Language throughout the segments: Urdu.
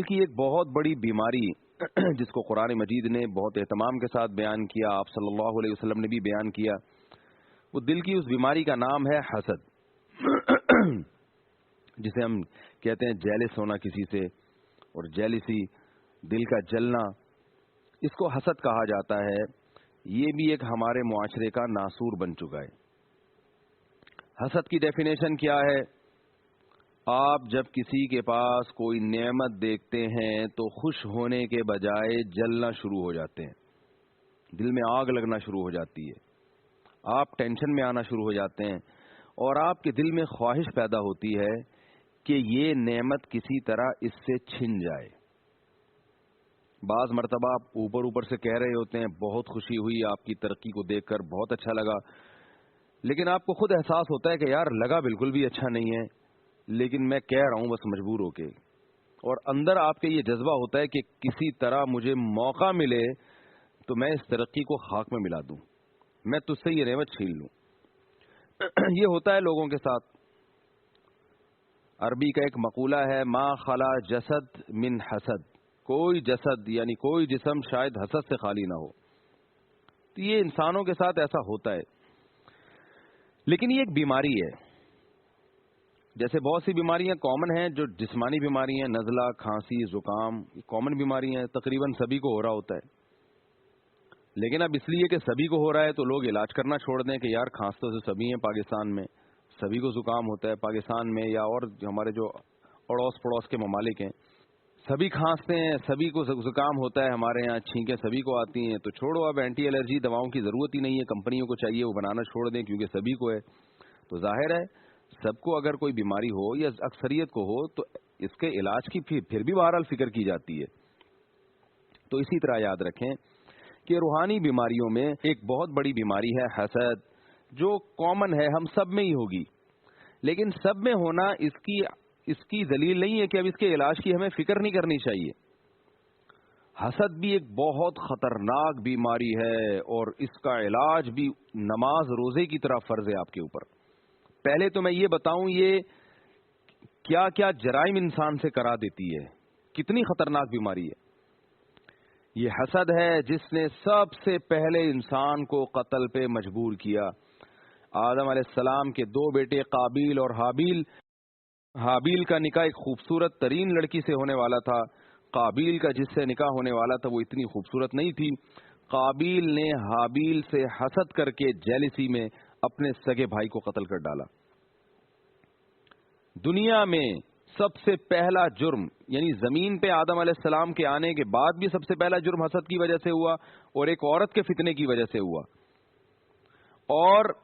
دل کی ایک بہت بڑی بیماری جس کو قرآن مجید نے بہت اہتمام کے ساتھ بیان کیا، آپ صلی اللہ علیہ وسلم نے بھی بیان کیا، وہ دل کی اس بیماری کا نام ہے حسد، جسے ہم کہتے ہیں جیلس ہونا کسی سے، اور جیلسی دل کا جلنا، اس کو حسد کہا جاتا ہے۔ یہ بھی ایک ہمارے معاشرے کا ناسور بن چکا ہے۔ حسد کی ڈیفینیشن کیا ہے؟ آپ جب کسی کے پاس کوئی نعمت دیکھتے ہیں تو خوش ہونے کے بجائے جلنا شروع ہو جاتے ہیں، دل میں آگ لگنا شروع ہو جاتی ہے، آپ ٹینشن میں آنا شروع ہو جاتے ہیں، اور آپ کے دل میں خواہش پیدا ہوتی ہے کہ یہ نعمت کسی طرح اس سے چھن جائے۔ بعض مرتبہ آپ اوپر سے کہہ رہے ہوتے ہیں بہت خوشی ہوئی آپ کی ترقی کو دیکھ کر، بہت اچھا لگا، لیکن آپ کو خود احساس ہوتا ہے کہ یار لگا بالکل بھی اچھا نہیں ہے، لیکن میں کہہ رہا ہوں بس مجبور ہو کے، اور اندر آپ کے یہ جذبہ ہوتا ہے کہ کسی طرح مجھے موقع ملے تو میں اس ترقی کو خاک میں ملا دوں، میں تجھ سے یہ نعمت چھین لوں۔ یہ ہوتا ہے لوگوں کے ساتھ۔ عربی کا ایک مقولہ ہے، ما خلا جسد من حسد، کوئی جسد یعنی کوئی جسم شاید حسد سے خالی نہ ہو۔ تو یہ انسانوں کے ساتھ ایسا ہوتا ہے، لیکن یہ ایک بیماری ہے۔ جیسے بہت سی بیماریاں کامن ہیں جو جسمانی بیماری ہیں، نزلہ، کھانسی، زکام، کامن بیماری ہیں، تقریباً سبھی کو ہو رہا ہوتا ہے، لیکن اب اس لیے کہ سبھی کو ہو رہا ہے تو لوگ علاج کرنا چھوڑ دیں کہ یار کھانستے تو سبھی ہیں پاکستان میں، سبھی کو زکام ہوتا ہے پاکستان میں، یا اور ہمارے جو اڑوس پڑوس کے ممالک ہیں سبھی کھانستے ہیں، سبھی کو زکام ہوتا ہے، ہمارے یہاں چھینکیں سبھی کو آتی ہیں، تو چھوڑو اب اینٹی الرجی دواؤں کی ضرورت ہی نہیں ہے، کمپنیوں کو چاہیے وہ بنانا چھوڑ دیں کیونکہ سبھی کو ہے۔ تو ظاہر ہے سب کو اگر کوئی بیماری ہو یا اکثریت کو ہو تو اس کے علاج کی پھر بھی بہرحال فکر کی جاتی ہے۔ تو اسی طرح یاد رکھیں کہ روحانی بیماریوں میں ایک بہت بڑی بیماری ہے حسد، جو کامن ہے، ہم سب میں ہی ہوگی، لیکن سب میں ہونا اس کی دلیل نہیں ہے کہ اب اس کے علاج کی ہمیں فکر نہیں کرنی چاہیے۔ حسد بھی ایک بہت خطرناک بیماری ہے، اور اس کا علاج بھی نماز روزے کی طرح فرض ہے آپ کے اوپر۔ پہلے تو میں یہ بتاؤں یہ کیا کیا جرائم انسان سے کرا دیتی ہے، کتنی خطرناک بیماری ہے۔ یہ حسد ہے جس نے سب سے پہلے انسان کو قتل پہ مجبور کیا۔ آدم علیہ السلام کے دو بیٹے قابیل اور حابیل کا نکاح ایک خوبصورت ترین لڑکی سے ہونے والا تھا۔ قابیل کا جس سے نکاح ہونے والا تھا وہ اتنی خوبصورت نہیں تھی۔ قابیل نے حابیل سے حسد کر کے جیلسی میں اپنے سگے بھائی کو قتل کر ڈالا۔ دنیا میں سب سے پہلا جرم، یعنی زمین پہ آدم علیہ السلام کے آنے کے بعد بھی سب سے پہلا جرم حسد کی وجہ سے ہوا، اور ایک عورت کے فتنے کی وجہ سے ہوا۔ اور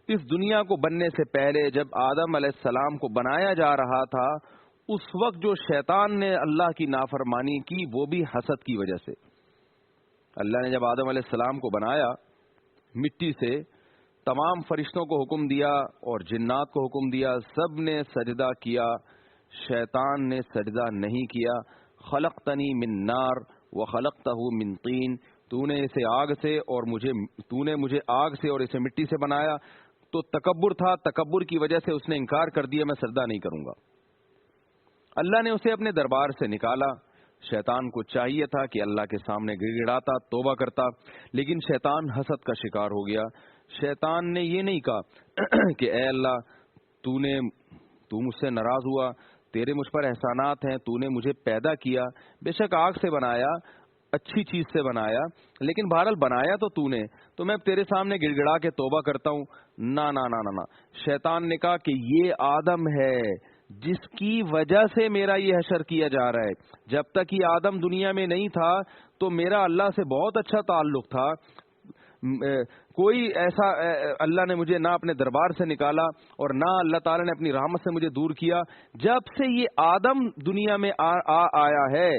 اس دنیا کو بننے سے پہلے جب آدم علیہ السلام کو بنایا جا رہا تھا، اس وقت جو شیطان نے اللہ کی نافرمانی کی وہ بھی حسد کی وجہ سے۔ اللہ نے جب آدم علیہ السلام کو بنایا مٹی سے، تمام فرشتوں کو حکم دیا اور جنات کو حکم دیا، سب نے سجدہ کیا، شیطان نے سجدہ نہیں کیا۔ خلقتنی من نار وخلقتہ من طین، تو نے اسے آگ سے اور مجھے آگ سے اور اسے مٹی سے بنایا۔ تو تکبر تھا، تکبر کی وجہ سے اس نے انکار کر دیا، میں سجدہ نہیں کروں گا۔ اللہ نے اسے اپنے دربار سے نکالا۔ شیطان کو چاہیے تھا کہ اللہ کے سامنے گڑ گڑاتا، توبہ کرتا، لیکن شیطان حسد کا شکار ہو گیا۔ شیطان نے یہ نہیں کہا کہ اے اللہ تو مجھ سے ناراض ہوا، تیرے مجھ پر احسانات ہیں، تو نے مجھے پیدا کیا، بے شک آگ سے بنایا، اچھی چیز سے بنایا، لیکن بہرحال بنایا تو نے، تو میں تیرے سامنے گڑ گڑا کے توبہ کرتا ہوں۔ نہ نہ نہ نہ، شیطان نے کہا کہ یہ آدم ہے جس کی وجہ سے میرا یہ حشر کیا جا رہا ہے۔ جب تک یہ آدم دنیا میں نہیں تھا تو میرا اللہ سے بہت اچھا تعلق تھا، کوئی ایسا اللہ نے مجھے نہ اپنے دربار سے نکالا اور نہ اللہ تعالیٰ نے اپنی رحمت سے مجھے دور کیا۔ جب سے یہ آدم دنیا میں آیا ہے،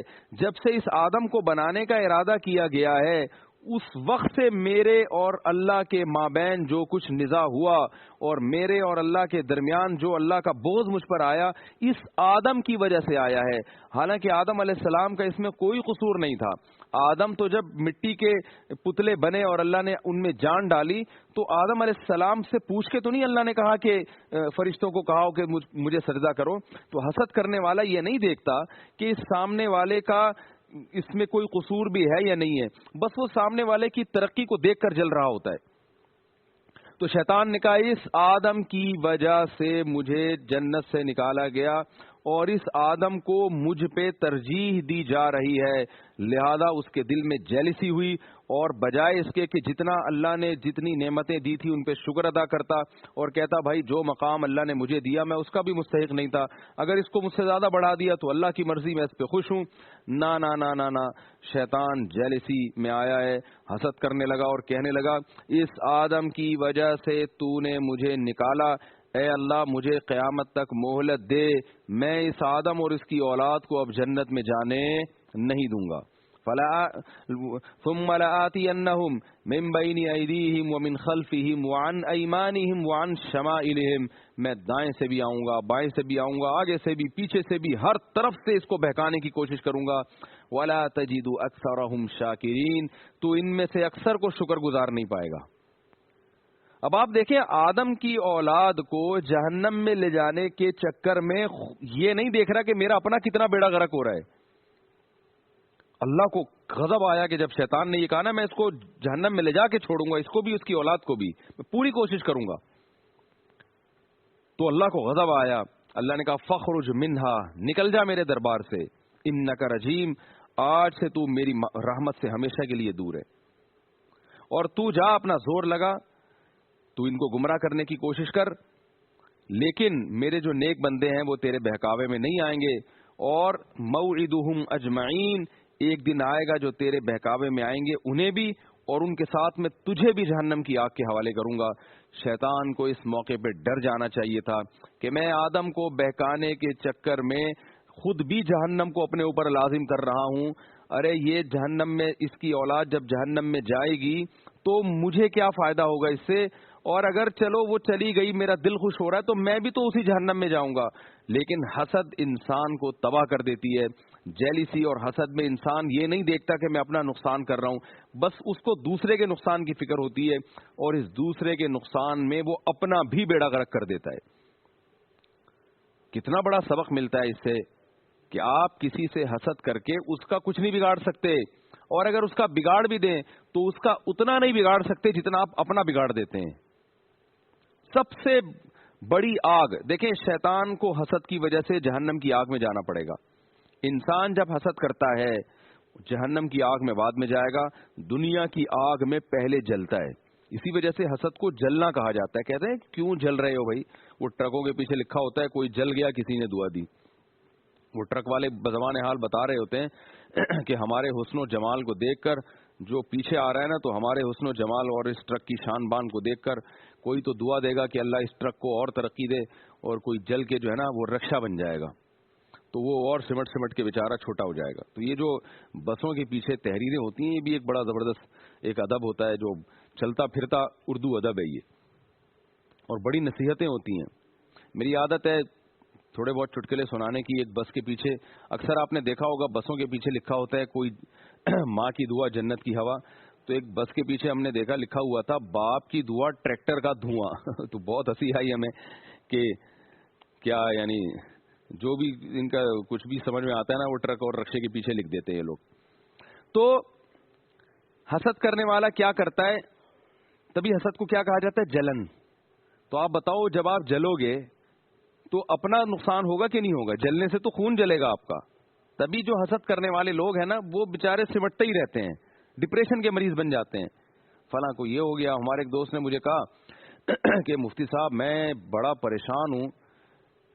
جب سے اس آدم کو بنانے کا ارادہ کیا گیا ہے، اس وقت سے میرے اور اللہ کے مابین جو کچھ نزاع ہوا اور میرے اور اللہ کے درمیان جو اللہ کا بوجھ مجھ پر آیا، اس آدم کی وجہ سے آیا ہے۔ حالانکہ آدم علیہ السلام کا اس میں کوئی قصور نہیں تھا۔ آدم تو جب مٹی کے پتلے بنے اور اللہ نے ان میں جان ڈالی تو آدم علیہ السلام سے پوچھ کے تو نہیں اللہ نے کہا کہ فرشتوں کو کہا کہ مجھے سجدہ کرو۔ تو حسد کرنے والا یہ نہیں دیکھتا کہ اس سامنے والے کا اس میں کوئی قصور بھی ہے یا نہیں ہے، بس وہ سامنے والے کی ترقی کو دیکھ کر جل رہا ہوتا ہے۔ تو شیطان نے کہا اس آدم کی وجہ سے مجھے جنت سے نکالا گیا اور اس آدم کو مجھ پہ ترجیح دی جا رہی ہے، لہذا اس کے دل میں جیلسی ہوئی اور بجائے اس کے کہ جتنا اللہ نے جتنی نعمتیں دی تھی ان پہ شکر ادا کرتا اور کہتا بھائی جو مقام اللہ نے مجھے دیا میں اس کا بھی مستحق نہیں تھا، اگر اس کو مجھ سے زیادہ بڑھا دیا تو اللہ کی مرضی، میں اس پہ خوش ہوں۔ نا نا نا نا نا، شیطان جیلسی میں آیا ہے، حسد کرنے لگا اور کہنے لگا اس آدم کی وجہ سے تو نے مجھے نکالا، اے اللہ مجھے قیامت تک مہلت دے، میں اس آدم اور اس کی اولاد کو اب جنت میں جانے نہیں دوں گا۔ ثم لآتینہم من بین ایدیہم ومن خلفہم وعن ایمانہم وعن شمائلہم، میں دائیں سے بھی آؤں گا، بائیں سے بھی آؤں گا، آگے سے بھی، پیچھے سے بھی، ہر طرف سے اس کو بہکانے کی کوشش کروں گا۔ ولا تجد اکثرہم شاکرین، تو ان میں سے اکثر کو شکر گزار نہیں پائے گا۔ اب آپ دیکھیں آدم کی اولاد کو جہنم میں لے جانے کے چکر میں یہ نہیں دیکھ رہا کہ میرا اپنا کتنا بیڑا غرق ہو رہا ہے۔ اللہ کو غضب آیا کہ جب شیطان نے یہ کہا نا میں اس کو جہنم میں لے جا کے چھوڑوں گا، اس کو بھی اس کی اولاد کو بھی، میں پوری کوشش کروں گا، تو اللہ کو غضب آیا۔ اللہ نے کہا فخرج منہا، نکل جا میرے دربار سے، انک رجیم، آج سے تو میری رحمت سے ہمیشہ کے لیے دور ہے، اور تو جا اپنا زور لگا، تو ان کو گمراہ کرنے کی کوشش کر، لیکن میرے جو نیک بندے ہیں وہ تیرے بہکاوے میں نہیں آئیں گے، اور موعدہم اجمعین، ایک دن آئے گا جو تیرے بہکاوے میں آئیں گے انہیں بھی اور ان کے ساتھ میں تجھے بھی جہنم کی آگ کے حوالے کروں گا۔ شیطان کو اس موقع پہ ڈر جانا چاہیے تھا کہ میں آدم کو بہکانے کے چکر میں خود بھی جہنم کو اپنے اوپر لازم کر رہا ہوں، ارے یہ جہنم میں، اس کی اولاد جب جہنم میں جائے گی تو مجھے کیا فائدہ ہوگا اس سے، اور اگر چلو وہ چلی گئی میرا دل خوش ہو رہا ہے تو میں بھی تو اسی جہنم میں جاؤں گا۔ لیکن حسد انسان کو تباہ کر دیتی ہے۔ جیلیسی اور حسد میں انسان یہ نہیں دیکھتا کہ میں اپنا نقصان کر رہا ہوں، بس اس کو دوسرے کے نقصان کی فکر ہوتی ہے، اور اس دوسرے کے نقصان میں وہ اپنا بھی بیڑا غرق کر دیتا ہے۔ کتنا بڑا سبق ملتا ہے اس سے کہ آپ کسی سے حسد کر کے اس کا کچھ نہیں بگاڑ سکتے، اور اگر اس کا بگاڑ بھی دیں تو اس کا اتنا نہیں بگاڑ سکتے جتنا آپ اپنا بگاڑ دیتے ہیں۔ سب سے بڑی آگ دیکھیں، شیطان کو حسد کی وجہ سے جہنم کی آگ میں جانا پڑے گا۔ انسان جب حسد کرتا ہے جہنم کی آگ میں بعد میں جائے گا، دنیا کی آگ میں پہلے جلتا ہے۔ اسی وجہ سے حسد کو جلنا کہا جاتا ہے۔ کہتے ہیں کیوں جل رہے ہو بھائی؟ وہ ٹرکوں کے پیچھے لکھا ہوتا ہے کوئی جل گیا کسی نے دعا دی، وہ ٹرک والے بزبان حال بتا رہے ہوتے ہیں کہ ہمارے حسن و جمال کو دیکھ کر جو پیچھے آ رہا ہے نا، تو ہمارے حسن و جمال اور اس ٹرک کی شان بان کو دیکھ کر کوئی تو دعا دے گا کہ اللہ اس ٹرک کو اور ترقی دے، اور کوئی جل کے جو ہے نا وہ رکشا بن جائے گا، تو وہ اور سمٹ سمٹ کے بیچارہ چھوٹا ہو جائے گا۔ تو یہ جو بسوں کے پیچھے تحریریں ہوتی ہیں یہ بھی ایک بڑا زبردست ایک ادب ہوتا ہے، جو چلتا پھرتا اردو ادب ہے یہ، اور بڑی نصیحتیں ہوتی ہیں۔ میری عادت ہے تھوڑے بہت چٹکلے سنانے کی۔ ایک بس کے پیچھے اکثر آپ نے دیکھا ہوگا بسوں کے پیچھے لکھا ہوتا ہے کوئی ماں کی دعا جنت کی ہوا، تو ایک بس کے پیچھے ہم نے دیکھا لکھا ہوا تھا باپ کی دعا ٹریکٹر کا دھواں تو بہت ہنسی آئی ہمیں کہ کیا یعنی جو بھی ان کا کچھ بھی سمجھ میں آتا ہے نا وہ ٹرک اور رکشے کے پیچھے لکھ دیتے ہیں یہ لوگ۔ تو حسد کرنے والا کیا کرتا ہے؟ تبھی حسد کو کیا کہا جاتا ہے؟ جلن۔ تو آپ بتاؤ جب آپ جلو گے تو اپنا نقصان ہوگا کہ نہیں ہوگا؟ جلنے سے تو خون جلے گا آپ کا۔ تبھی جو حسد کرنے والے لوگ ہیں نا وہ بےچارے سمٹتے ہی رہتے ہیں، ڈپریشن کے مریض بن جاتے ہیں۔ فلاں کو یہ ہو گیا۔ ہمارے ایک دوست نے مجھے کہا کہ مفتی صاحب میں بڑا پریشان ہوں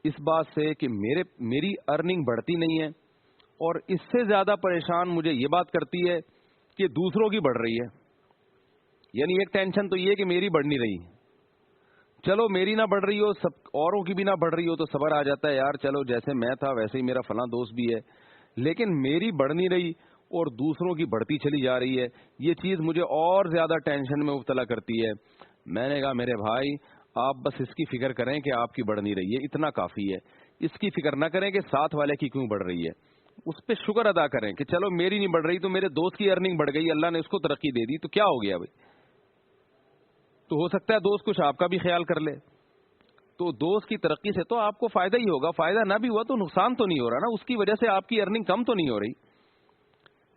اس بات سے کہ میری ارننگ بڑھتی نہیں ہے، اور اس سے زیادہ پریشان مجھے یہ بات کرتی ہے کہ دوسروں کی بڑھ رہی ہے۔ یعنی ایک ٹینشن تو یہ کہ میری بڑھ نہیں رہی، چلو میری نہ بڑھ رہی ہو، سب اوروں کی بھی نہ بڑھ رہی ہو تو صبر آ جاتا ہے، یار چلو جیسے میں تھا ویسے ہی میرا فلاں دوست بھی ہے، لیکن میری بڑھ نہیں رہی اور دوسروں کی بڑھتی چلی جا رہی ہے، یہ چیز مجھے اور زیادہ ٹینشن میں مبتلا کرتی ہے۔ میں نے کہا میرے بھائی آپ بس اس کی فکر کریں کہ آپ کی بڑھ نہیں رہی ہے، اتنا کافی ہے۔ اس کی فکر نہ کریں کہ ساتھ والے کی کیوں بڑھ رہی ہے، اس پہ شکر ادا کریں کہ چلو میری نہیں بڑھ رہی تو میرے دوست کی ارننگ بڑھ گئی، اللہ نے اس کو ترقی دے دی، تو کیا ہو گیا بھائی؟ تو ہو سکتا ہے دوست کچھ آپ کا بھی خیال کر لے، تو دوست کی ترقی سے تو آپ کو فائدہ ہی ہوگا، فائدہ نہ بھی ہوا تو نقصان تو نہیں ہو رہا نا، اس کی وجہ سے آپ کی ارننگ کم تو نہیں ہو رہی۔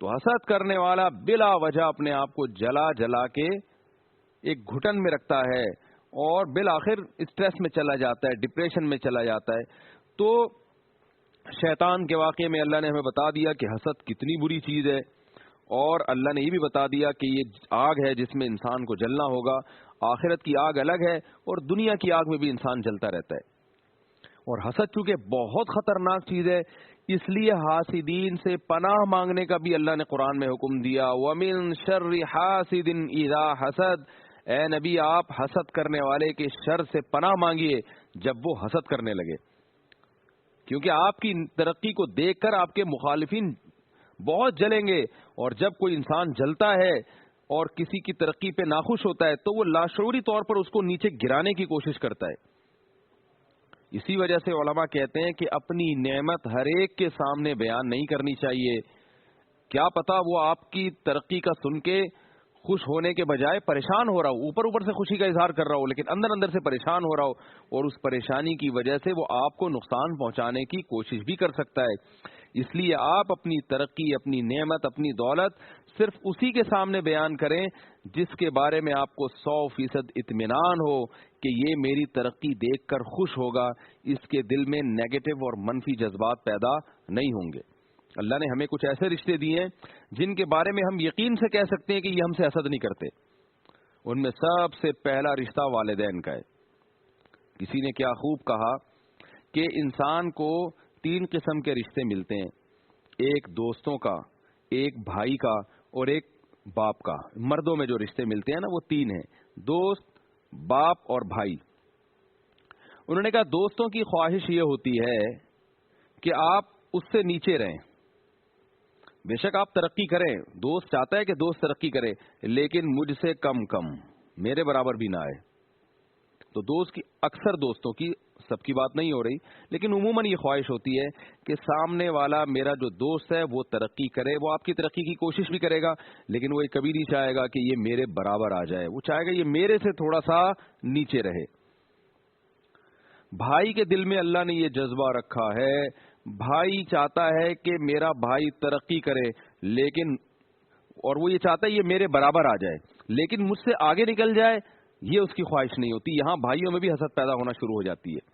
تو حسد کرنے والا بلا وجہ اپنے آپ کو جلا جلا کے ایک گھٹن میں رکھتا ہے اور بالآخر اسٹریس میں چلا جاتا ہے، ڈپریشن میں چلا جاتا ہے۔ تو شیطان کے واقعے میں اللہ نے ہمیں بتا دیا کہ حسد کتنی بری چیز ہے، اور اللہ نے یہ بھی بتا دیا کہ یہ آگ ہے جس میں انسان کو جلنا ہوگا، آخرت کی آگ الگ ہے اور دنیا کی آگ میں بھی انسان جلتا رہتا ہے۔ اور حسد چونکہ بہت خطرناک چیز ہے، اس لیے حاسدین سے پناہ مانگنے کا بھی اللہ نے قرآن میں حکم دیا، وَمِن شَرِّ حَاسِدٍ إِذَا حَسَدَ، اے نبی آپ حسد کرنے والے کے شر سے پناہ مانگیے جب وہ حسد کرنے لگے، کیونکہ آپ کی ترقی کو دیکھ کر آپ کے مخالفین بہت جلیں گے، اور جب کوئی انسان جلتا ہے اور کسی کی ترقی پہ ناخوش ہوتا ہے تو وہ لاشعوری طور پر اس کو نیچے گرانے کی کوشش کرتا ہے۔ اسی وجہ سے علماء کہتے ہیں کہ اپنی نعمت ہر ایک کے سامنے بیان نہیں کرنی چاہیے، کیا پتا وہ آپ کی ترقی کا سن کے خوش ہونے کے بجائے پریشان ہو رہا ہو، اوپر اوپر سے خوشی کا اظہار کر رہا ہو لیکن اندر اندر سے پریشان ہو رہا ہو، اور اس پریشانی کی وجہ سے وہ آپ کو نقصان پہنچانے کی کوشش بھی کر سکتا ہے۔ اس لیے آپ اپنی ترقی، اپنی نعمت، اپنی دولت صرف اسی کے سامنے بیان کریں جس کے بارے میں آپ کو 100% اطمینان ہو کہ یہ میری ترقی دیکھ کر خوش ہوگا، اس کے دل میں نیگیٹو اور منفی جذبات پیدا نہیں ہوں گے۔ اللہ نے ہمیں کچھ ایسے رشتے دیے ہیں جن کے بارے میں ہم یقین سے کہہ سکتے ہیں کہ یہ ہم سے حسد نہیں کرتے۔ ان میں سب سے پہلا رشتہ والدین کا ہے۔ کسی نے کیا خوب کہا کہ انسان کو 3 قسم کے رشتے ملتے ہیں، ایک دوستوں کا، ایک بھائی کا اور ایک باپ کا۔ مردوں میں جو رشتے ملتے ہیں نا وہ 3 ہیں، دوست، باپ اور بھائی۔ انہوں نے کہا دوستوں کی خواہش یہ ہوتی ہے کہ آپ اس سے نیچے رہیں، بے شک آپ ترقی کریں، دوست چاہتا ہے کہ دوست ترقی کرے لیکن مجھ سے کم میرے برابر بھی نہ آئے۔ تو دوست کی، اکثر دوستوں کی، سب کی بات نہیں ہو رہی لیکن عموماً یہ خواہش ہوتی ہے کہ سامنے والا میرا جو دوست ہے وہ ترقی کرے، وہ آپ کی ترقی کی کوشش بھی کرے گا لیکن وہ کبھی نہیں چاہے گا کہ یہ میرے برابر آ جائے، وہ چاہے گا یہ میرے سے تھوڑا سا نیچے رہے۔ بھائی کے دل میں اللہ نے یہ جذبہ رکھا ہے، بھائی چاہتا ہے کہ میرا بھائی ترقی کرے لیکن، اور وہ یہ چاہتا ہے یہ میرے برابر آ جائے لیکن مجھ سے آگے نکل جائے، یہ اس کی خواہش نہیں ہوتی۔ یہاں بھائیوں میں بھی حسد پیدا ہونا شروع ہو جاتی ہے۔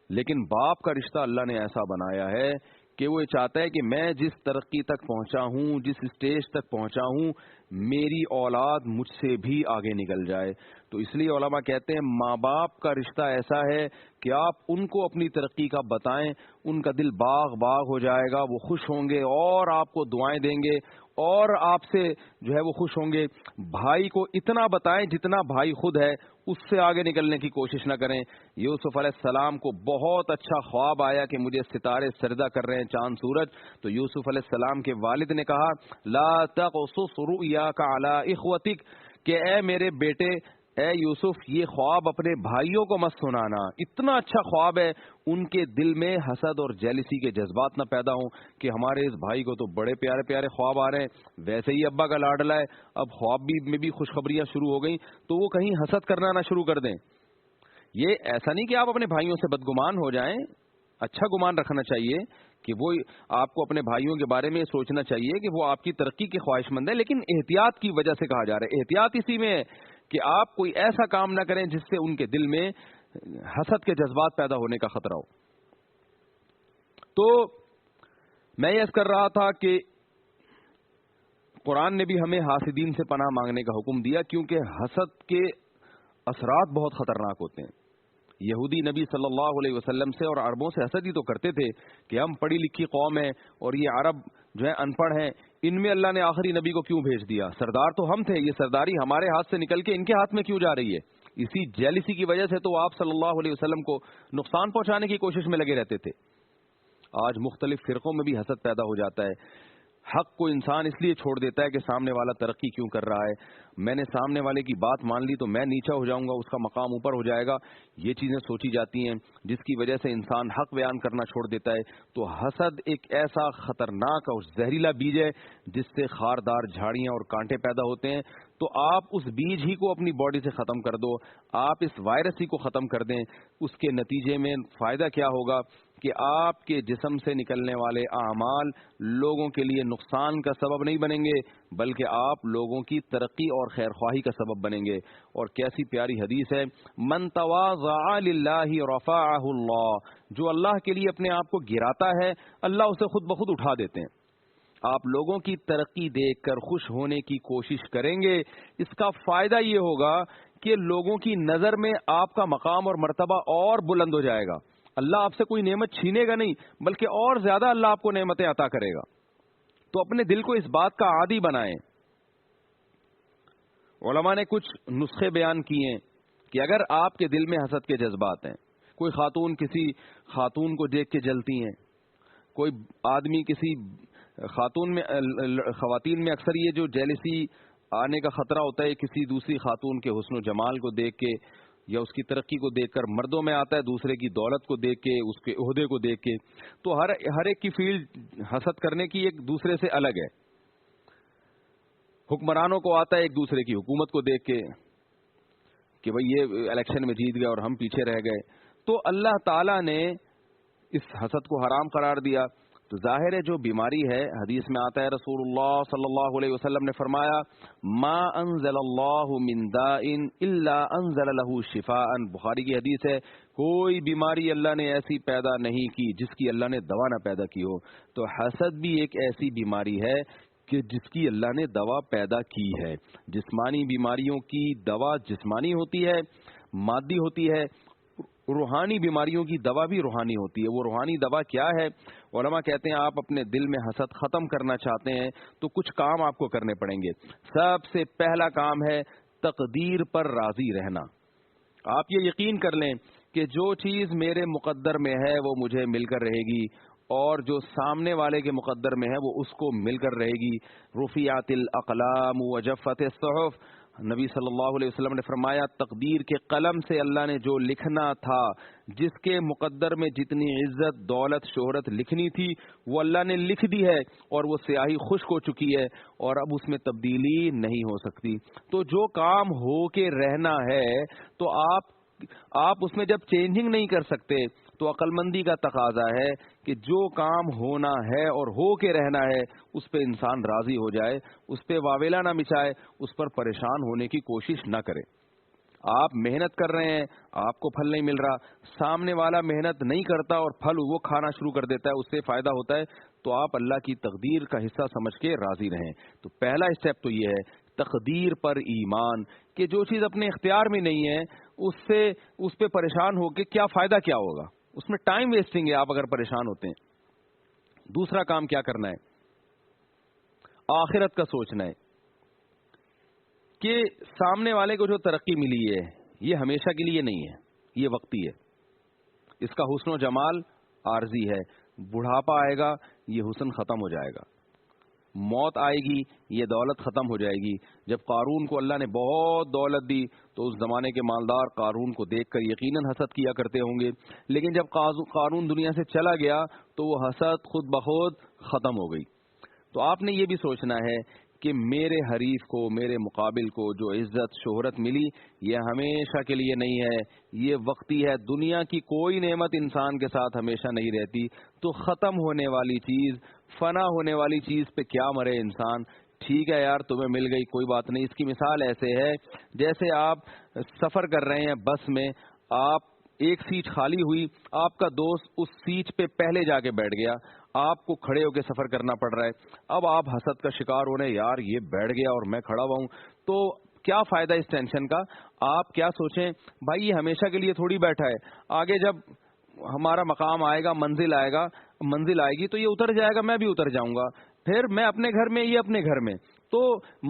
لیکن باپ کا رشتہ اللہ نے ایسا بنایا ہے کہ وہ یہ چاہتا ہے کہ میں جس ترقی تک پہنچا ہوں، جس اسٹیج تک پہنچا ہوں، میری اولاد مجھ سے بھی آگے نکل جائے۔ تو اس لیے علماء کہتے ہیں ماں باپ کا رشتہ ایسا ہے کہ آپ ان کو اپنی ترقی کا بتائیں، ان کا دل باغ باغ ہو جائے گا، وہ خوش ہوں گے اور آپ کو دعائیں دیں گے اور آپ سے جو ہے وہ خوش ہوں گے۔ بھائی کو اتنا بتائیں جتنا بھائی خود ہے، اس سے آگے نکلنے کی کوشش نہ کریں۔ یوسف علیہ السلام کو بہت اچھا خواب آیا کہ مجھے ستارے سجدہ کر رہے ہیں، چاند سورج، تو یوسف علیہ السلام کے والد نے کہا لا تقصص رؤیاک علی اخوتک، کہ اے میرے بیٹے، اے یوسف، یہ خواب اپنے بھائیوں کو مت سنانا، اتنا اچھا خواب ہے، ان کے دل میں حسد اور جیلسی کے جذبات نہ پیدا ہوں کہ ہمارے اس بھائی کو تو بڑے پیارے پیارے خواب آ رہے ہیں، ویسے ہی ابا کا لاڈلا ہے، اب خواب میں بھی خوشخبریاں شروع ہو گئیں تو وہ کہیں حسد کرنا نہ شروع کر دیں۔ یہ ایسا نہیں کہ آپ اپنے بھائیوں سے بدگمان ہو جائیں، اچھا گمان رکھنا چاہیے کہ وہ آپ کو اپنے بھائیوں کے بارے میں سوچنا چاہیے کہ وہ آپ کی ترقی کے خواہش مند ہے، لیکن احتیاط کی وجہ سے کہا جا رہا ہے۔ احتیاط اسی میں ہے کہ آپ کوئی ایسا کام نہ کریں جس سے ان کے دل میں حسد کے جذبات پیدا ہونے کا خطرہ ہو۔ تو میں یہ کر رہا تھا کہ قرآن نے بھی ہمیں حاسدین سے پناہ مانگنے کا حکم دیا، کیونکہ حسد کے اثرات بہت خطرناک ہوتے ہیں۔ یہودی نبی صلی اللہ علیہ وسلم سے اور عربوں سے حسد ہی تو کرتے تھے کہ ہم پڑھی لکھی قوم ہیں اور یہ عرب جو ہے ان پڑھ ہیں، ان میں اللہ نے آخری نبی کو کیوں بھیج دیا؟ سردار تو ہم تھے، یہ سرداری ہمارے ہاتھ سے نکل کے ان کے ہاتھ میں کیوں جا رہی ہے؟ اسی جیلسی کی وجہ سے تو آپ صلی اللہ علیہ وسلم کو نقصان پہنچانے کی کوشش میں لگے رہتے تھے۔ آج مختلف فرقوں میں بھی حسد پیدا ہو جاتا ہے. حق کو انسان اس لیے چھوڑ دیتا ہے کہ سامنے والا ترقی کیوں کر رہا ہے, میں نے سامنے والے کی بات مان لی تو میں نیچا ہو جاؤں گا, اس کا مقام اوپر ہو جائے گا. یہ چیزیں سوچی جاتی ہیں جس کی وجہ سے انسان حق بیان کرنا چھوڑ دیتا ہے. تو حسد ایک ایسا خطرناک اور زہریلا بیج ہے جس سے خاردار جھاڑیاں اور کانٹے پیدا ہوتے ہیں. تو آپ اس بیج ہی کو اپنی باڈی سے ختم کر دو, آپ اس وائرس ہی کو ختم کر دیں. اس کے نتیجے میں فائدہ کیا ہوگا کہ آپ کے جسم سے نکلنے والے اعمال لوگوں کے لیے نقصان کا سبب نہیں بنیں گے, بلکہ آپ لوگوں کی ترقی اور خیرخواہی کا سبب بنیں گے. اور کیسی پیاری حدیث ہے, من تواضع للہ رفعہ اللہ, جو اللہ کے لیے اپنے آپ کو گراتا ہے اللہ اسے خود بخود اٹھا دیتے ہیں. آپ لوگوں کی ترقی دیکھ کر خوش ہونے کی کوشش کریں گے, اس کا فائدہ یہ ہوگا کہ لوگوں کی نظر میں آپ کا مقام اور مرتبہ اور بلند ہو جائے گا. اللہ آپ سے کوئی نعمت چھینے گا نہیں, بلکہ اور زیادہ اللہ آپ کو نعمتیں عطا کرے گا. تو اپنے دل کو اس بات کا عادی بنائیں. علماء نے کچھ نسخے بیان کیے ہیں کہ اگر آپ کے دل میں حسد کے جذبات ہیں, کوئی خاتون کسی خاتون کو دیکھ کے جلتی ہیں, کوئی آدمی کسی خاتون میں, خواتین میں اکثر یہ جو جیلسی آنے کا خطرہ ہوتا ہے کسی دوسری خاتون کے حسن و جمال کو دیکھ کے یا اس کی ترقی کو دیکھ کر, مردوں میں آتا ہے دوسرے کی دولت کو دیکھ کے, اس کے عہدے کو دیکھ کے. تو ہر ایک کی فیلڈ حسد کرنے کی ایک دوسرے سے الگ ہے. حکمرانوں کو آتا ہے ایک دوسرے کی حکومت کو دیکھ کے کہ بھئی یہ الیکشن میں جیت گئے اور ہم پیچھے رہ گئے. تو اللہ تعالیٰ نے اس حسد کو حرام قرار دیا. تو ظاہر ہے جو بیماری ہے, حدیث میں آتا ہے رسول اللہ صلی اللہ علیہ وسلم نے فرمایا ما انزل اللہ من داء الا انزل له شفاء. بخاری کی حدیث ہے, کوئی بیماری اللہ نے ایسی پیدا نہیں کی جس کی اللہ نے دوا نہ پیدا کی ہو. تو حسد بھی ایک ایسی بیماری ہے کہ جس کی اللہ نے دوا پیدا کی ہے. جسمانی بیماریوں کی دوا جسمانی ہوتی ہے, مادی ہوتی ہے. روحانی بیماریوں کی دوا بھی روحانی ہوتی ہے. وہ روحانی دوا کیا ہے؟ علماء کہتے ہیں آپ اپنے دل میں حسد ختم کرنا چاہتے ہیں تو کچھ کام آپ کو کرنے پڑیں گے. سب سے پہلا کام ہے تقدیر پر راضی رہنا. آپ یہ یقین کر لیں کہ جو چیز میرے مقدر میں ہے وہ مجھے مل کر رہے گی, اور جو سامنے والے کے مقدر میں ہے وہ اس کو مل کر رہے گی. رفعت الاقلام وجفت الصحف. نبی صلی اللہ علیہ وسلم نے فرمایا تقدیر کے قلم سے اللہ نے جو لکھنا تھا, جس کے مقدر میں جتنی عزت دولت شہرت لکھنی تھی وہ اللہ نے لکھ دی ہے, اور وہ سیاہی خشک ہو چکی ہے اور اب اس میں تبدیلی نہیں ہو سکتی. تو جو کام ہو کے رہنا ہے تو آپ اس میں جب چینجنگ نہیں کر سکتے تو عقل مندی کا تقاضا ہے کہ جو کام ہونا ہے اور ہو کے رہنا ہے اس پہ انسان راضی ہو جائے, اس پہ واویلا نہ مچائے, اس پر پریشان ہونے کی کوشش نہ کرے. آپ محنت کر رہے ہیں, آپ کو پھل نہیں مل رہا, سامنے والا محنت نہیں کرتا اور پھل وہ کھانا شروع کر دیتا ہے, اس سے فائدہ ہوتا ہے, تو آپ اللہ کی تقدیر کا حصہ سمجھ کے راضی رہیں. تو پہلا اسٹیپ تو یہ ہے تقدیر پر ایمان, کہ جو چیز اپنے اختیار میں نہیں ہے اس پہ پریشان ہو کے کیا فائدہ کیا ہوگا, اس میں ٹائم ویسٹنگ ہے آپ اگر پریشان ہوتے ہیں. دوسرا کام کیا کرنا ہے, آخرت کا سوچنا ہے کہ سامنے والے کو جو ترقی ملی ہے یہ ہمیشہ کے لیے نہیں ہے, یہ وقتی ہے. اس کا حسن و جمال عارضی ہے, بڑھاپا آئے گا یہ حسن ختم ہو جائے گا, موت آئے گی یہ دولت ختم ہو جائے گی. جب قارون کو اللہ نے بہت دولت دی تو اس زمانے کے مالدار قارون کو دیکھ کر یقیناً حسد کیا کرتے ہوں گے, لیکن جب قارون دنیا سے چلا گیا تو وہ حسد خود بخود ختم ہو گئی. تو آپ نے یہ بھی سوچنا ہے کہ میرے حریف کو, میرے مقابل کو جو عزت شہرت ملی یہ ہمیشہ کے لیے نہیں ہے, یہ وقتی ہے. دنیا کی کوئی نعمت انسان کے ساتھ ہمیشہ نہیں رہتی, تو ختم ہونے والی چیز, فنا ہونے والی چیز پہ کیا مرے انسان. ٹھیک ہے یار تمہیں مل گئی کوئی بات نہیں. اس کی مثال ایسے ہے جیسے آپ سفر کر رہے ہیں بس میں, آپ ایک سیٹ خالی ہوئی, آپ کا دوست اس سیٹ پہ پہلے جا کے بیٹھ گیا, آپ کو کھڑے ہو کے سفر کرنا پڑ رہا ہے. اب آپ حسد کا شکار ہونے, یار یہ بیٹھ گیا اور میں کھڑا ہوا ہوں, تو کیا فائدہ اس ٹینشن کا. آپ کیا سوچیں, بھائی یہ ہمیشہ کے لیے تھوڑی بیٹھا ہے, آگے جب ہمارا مقام آئے گا, منزل آئے گی تو یہ اتر جائے گا, میں بھی اتر جاؤں گا, پھر میں اپنے گھر میں, یہ اپنے گھر میں. تو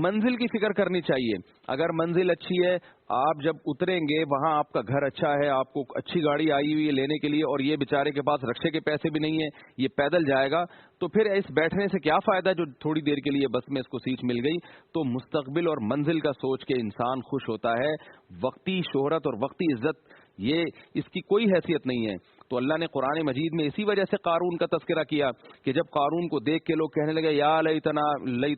منزل کی فکر کرنی چاہیے. اگر منزل اچھی ہے آپ جب اتریں گے وہاں آپ کا گھر اچھا ہے، آپ کو اچھی گاڑی آئی ہوئی ہے لینے کے لیے، اور یہ بیچارے کے پاس رکشے کے پیسے بھی نہیں ہیں، یہ پیدل جائے گا، تو پھر اس بیٹھنے سے کیا فائدہ جو تھوڑی دیر کے لیے بس میں اس کو سیٹ مل گئی. تو مستقبل اور منزل کا سوچ کے انسان خوش ہوتا ہے. وقتی شہرت اور وقتی عزت یہ اس کی کوئی حیثیت نہیں ہے. تو اللہ نے قرآن مجید میں اسی وجہ سے قارون کا تذکرہ کیا کہ جب قارون کو دیکھ کے لوگ کہنے لگے یا لیت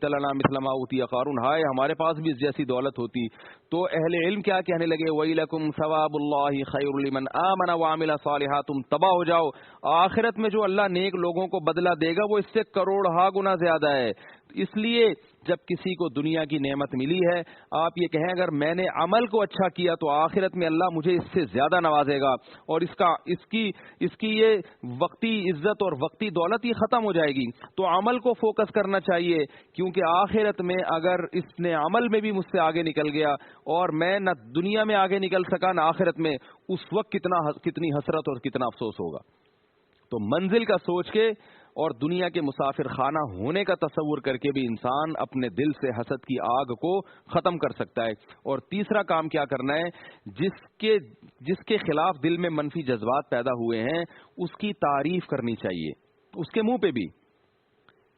لنا مثل ما اوتی قارون، ہائے ہمارے پاس بھی اس جیسی دولت ہوتی، تو اہل علم کیا کہنے لگے ویلکم ثواب اللہ خیر لمن آمن وعمل صالحا، تم تباہ ہو جاؤ، آخرت میں جو اللہ نیک لوگوں کو بدلہ دے گا وہ اس سے کروڑہا گنا زیادہ ہے. اس لیے جب کسی کو دنیا کی نعمت ملی ہے، آپ یہ کہیں اگر میں نے عمل کو اچھا کیا تو آخرت میں اللہ مجھے اس سے زیادہ نوازے گا، اور اس کی یہ وقتی عزت اور وقتی دولت یہ ختم ہو جائے گی. تو عمل کو فوکس کرنا چاہیے، کیونکہ آخرت میں اگر اس نے عمل میں بھی مجھ سے آگے نکل گیا اور میں نہ دنیا میں آگے نکل سکا نہ آخرت میں، اس وقت کتنی حسرت اور کتنا افسوس ہوگا. تو منزل کا سوچ کے اور دنیا کے مسافر خانہ ہونے کا تصور کر کے بھی انسان اپنے دل سے حسد کی آگ کو ختم کر سکتا ہے. اور تیسرا کام کیا کرنا ہے، جس کے خلاف دل میں منفی جذبات پیدا ہوئے ہیں اس کی تعریف کرنی چاہیے، اس کے منہ پہ بھی،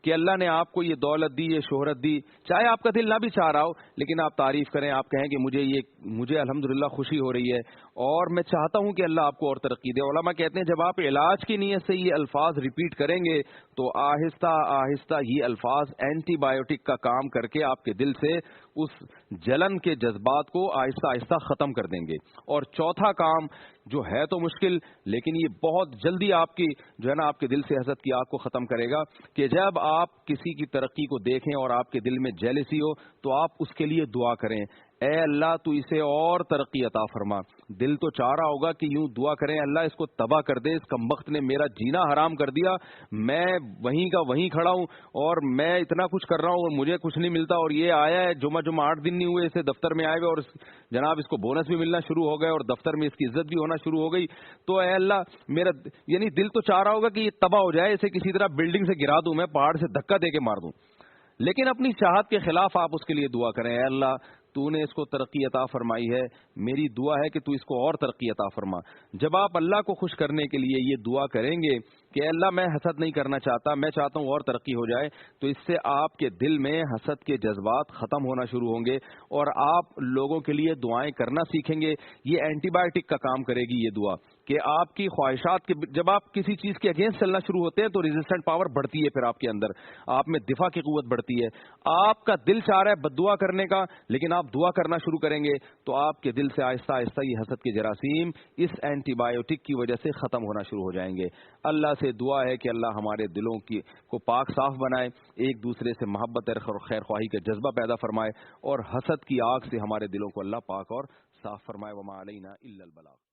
کہ اللہ نے آپ کو یہ دولت دی، یہ شہرت دی، چاہے آپ کا دل نہ بھی چاہ رہا ہو، لیکن آپ تعریف کریں، آپ کہیں کہ مجھے الحمدللہ خوشی ہو رہی ہے اور میں چاہتا ہوں کہ اللہ آپ کو اور ترقی دے. علماء کہتے ہیں جب آپ علاج کی نیت سے یہ الفاظ ریپیٹ کریں گے تو آہستہ آہستہ یہ الفاظ اینٹی بایوٹک کا کام کر کے آپ کے دل سے اس جلن کے جذبات کو آہستہ آہستہ ختم کر دیں گے. اور چوتھا کام جو ہے تو مشکل، لیکن یہ بہت جلدی آپ کی جو ہے نا آپ کے دل سے حسد کی آگ کو ختم کرے گا، کہ جب آپ کسی کی ترقی کو دیکھیں اور آپ کے دل میں جیلسی ہو تو آپ اس کے لیے دعا کریں، اے اللہ تو اسے اور ترقی عطا فرما. دل تو چاہ رہا ہوگا کہ یوں دعا کریں اللہ اس کو تباہ کر دے، اس کمبخت نے میرا جینا حرام کر دیا، میں وہیں کا وہیں کھڑا ہوں اور میں اتنا کچھ کر رہا ہوں اور مجھے کچھ نہیں ملتا، اور یہ آیا ہے جمعہ 8 دن نہیں ہوئے اسے دفتر میں آئے ہوئے اور جناب اس کو بونس بھی ملنا شروع ہو گئے اور دفتر میں اس کی عزت بھی ہونا شروع ہو گئی. تو اے اللہ میرا یعنی دل تو چاہ رہا ہوگا کہ یہ تباہ ہو جائے، اسے کسی طرح بلڈنگ سے گرا دوں، میں پہاڑ سے دھکا دے کے مار دوں، لیکن اپنی چاہت کے خلاف آپ اس کے لیے دعا کریں، اے اللہ تو نے اس کو ترقی عطا فرمائی ہے، میری دعا ہے کہ تو اس کو اور ترقی عطا فرما. جب آپ اللہ کو خوش کرنے کے لیے یہ دعا کریں گے کہ اے اللہ میں حسد نہیں کرنا چاہتا، میں چاہتا ہوں اور ترقی ہو جائے، تو اس سے آپ کے دل میں حسد کے جذبات ختم ہونا شروع ہوں گے اور آپ لوگوں کے لیے دعائیں کرنا سیکھیں گے. یہ اینٹی بایوٹک کا کام کرے گی یہ دعا، کہ آپ کی خواہشات کے جب آپ کسی چیز کے اگینسٹ چلنا شروع ہوتے ہیں تو ریزسٹنٹ پاور بڑھتی ہے، پھر آپ کے اندر آپ میں دفاع کی قوت بڑھتی ہے. آپ کا دل چاہ رہا ہے بد دعا کرنے کا، لیکن آپ دعا کرنا شروع کریں گے تو آپ کے دل سے آہستہ آہستہ یہ حسد کے جراثیم اس اینٹی بایوٹک کی وجہ سے ختم ہونا شروع ہو جائیں گے. اللہ سے دعا ہے کہ اللہ ہمارے دلوں کو پاک صاف بنائے، ایک دوسرے سے محبت اور خیر خواہی کا جذبہ پیدا فرمائے، اور حسد کی آگ سے ہمارے دلوں کو اللہ پاک اور صاف فرمائے. وما علینا الا البلاغ.